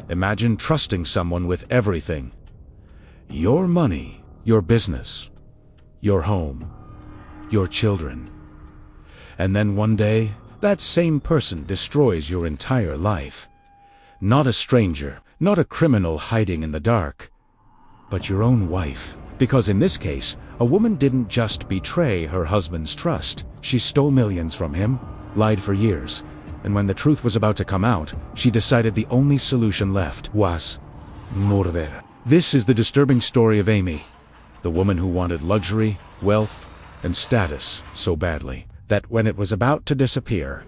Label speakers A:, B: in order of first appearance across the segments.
A: Imagine trusting someone with everything. Your money, your business, your home, your children. And then one day, that same person destroys your entire life. Not a stranger, not a criminal hiding in the dark, but your own wife. Because in this case, a woman didn't just betray her husband's trust. She stole millions from him, lied for years, and when the truth was about to come out, she decided the only solution left was murder. This is the disturbing story of Amy, the woman who wanted luxury, wealth, and status so badly that when it was about to disappear,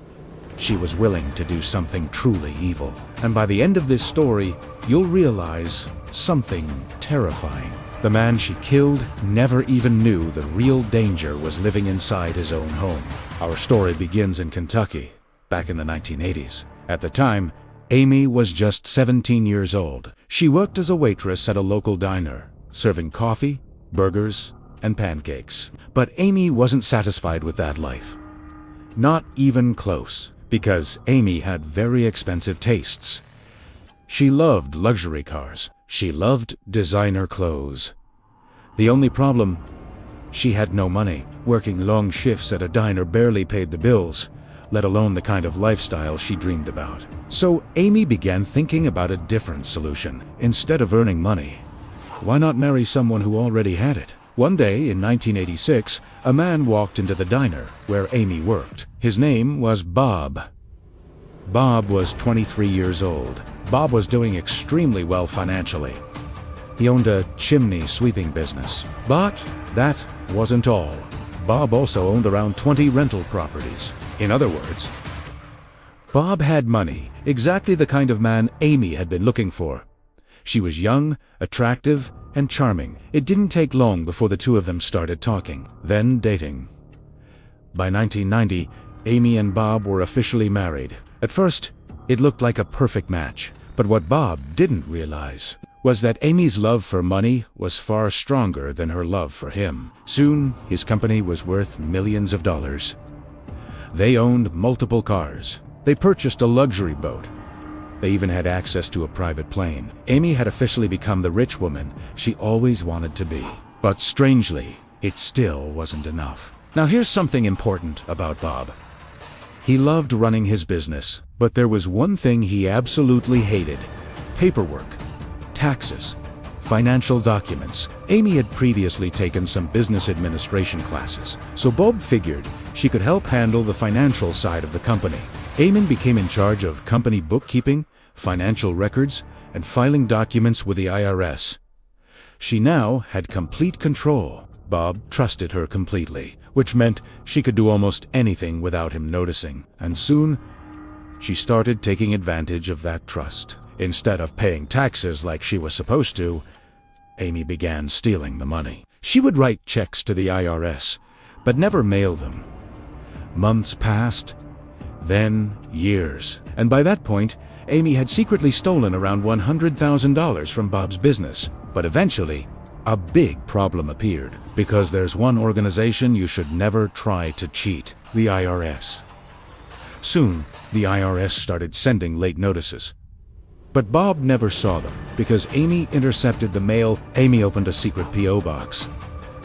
A: she was willing to do something truly evil. And by the end of this story, you'll realize something terrifying. The man she killed never even knew the real danger was living inside his own home. Our story begins in Kentucky, back in the 1980s. At the time, Amy was just 17 years old. She worked as a waitress at a local diner, serving coffee, burgers, and pancakes. But Amy wasn't satisfied with that life. Not even close, because Amy had very expensive tastes. She loved luxury cars. She loved designer clothes. The only problem, she had no money. Working long shifts at a diner barely paid the bills, let alone the kind of lifestyle she dreamed about. So Amy began thinking about a different solution. Instead of earning money, why not marry someone who already had it? One day in 1986, a man walked into the diner where Amy worked. His name was Bob. Bob was 23 years old. Bob was doing extremely well financially. He owned a chimney sweeping business. But that wasn't all. Bob also owned around 20 rental properties. In other words, Bob had money, exactly the kind of man Amy had been looking for. She was young, attractive, and charming. It didn't take long before the two of them started talking, then dating. By 1990, Amy and Bob were officially married. At first, it looked like a perfect match. But what Bob didn't realize was that Amy's love for money was far stronger than her love for him. Soon, his company was worth millions of dollars. They owned multiple cars. They purchased a luxury boat. They even had access to a private plane. Amy had officially become the rich woman she always wanted to be. But strangely, it still wasn't enough. Now here's something important about Bob. He loved running his business, but there was one thing he absolutely hated: paperwork, taxes, financial documents. Amy had previously taken some business administration classes, so Bob figured she could help handle the financial side of the company. Amy became in charge of company bookkeeping, financial records, and filing documents with the IRS. She now had complete control. Bob trusted her completely, which meant she could do almost anything without him noticing. And soon, she started taking advantage of that trust. Instead of paying taxes like she was supposed to, Amy began stealing the money. She would write checks to the IRS, but never mail them. Months passed, then years, and by that point, Amy had secretly stolen around $100,000 from Bob's business. But eventually, a big problem appeared, because there's one organization you should never try to cheat: the IRS. Soon, the IRS started sending late notices. But Bob never saw them, because Amy intercepted the mail. Amy opened a secret P.O. box.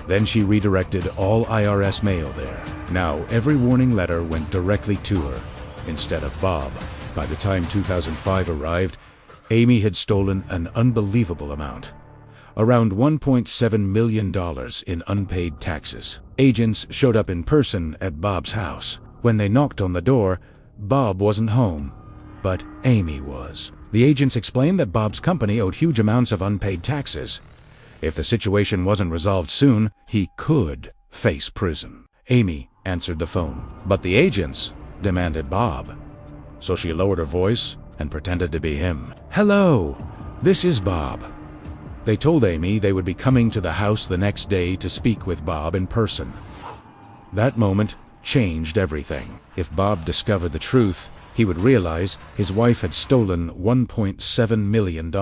A: Then she redirected all IRS mail there. Now, every warning letter went directly to her, instead of Bob. By the time 2005 arrived, Amy had stolen an unbelievable amount. Around $1.7 million in unpaid taxes. Agents showed up in person at Bob's house. When they knocked on the door, Bob wasn't home, but Amy was. The agents explained that Bob's company owed huge amounts of unpaid taxes. If the situation wasn't resolved soon, he could face prison. Amy answered the phone, but the agents demanded Bob. So she lowered her voice and pretended to be him. "Hello, this is Bob." They told Amy they would be coming to the house the next day to speak with Bob in person. That moment changed everything. If Bob discovered the truth, he would realize his wife had stolen $1.7 million.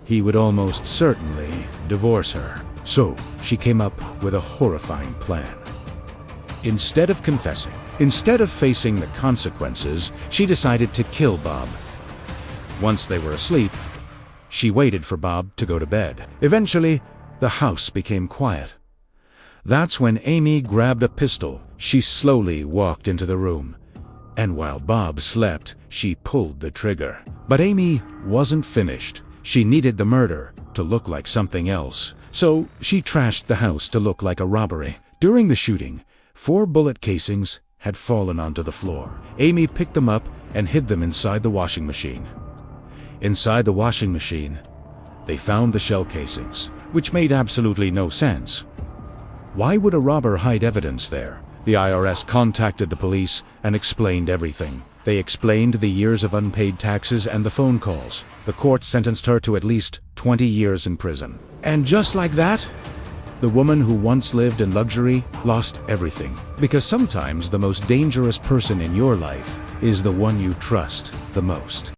A: He would almost certainly divorce her. So she came up with a horrifying plan. Instead of confessing, instead of facing the consequences, she decided to kill Bob. Once they were asleep, She waited for Bob to go to bed. Eventually, the house became quiet. That's when Amy grabbed a pistol. She slowly walked into the room, and while Bob slept, she pulled the trigger. But Amy wasn't finished. She needed the murder to look like something else, so she trashed the house to look like a robbery. During the shooting, 4 bullet casings had fallen onto the floor. Amy picked them up and hid them inside the washing machine. Inside the washing machine, they found the shell casings, which made absolutely no sense. Why would a robber hide evidence there? The IRS contacted the police and explained everything. They explained the years of unpaid taxes and the phone calls. The court sentenced her to at least 20 years in prison. And just like that, the woman who once lived in luxury lost everything. Because sometimes the most dangerous person in your life is the one you trust the most.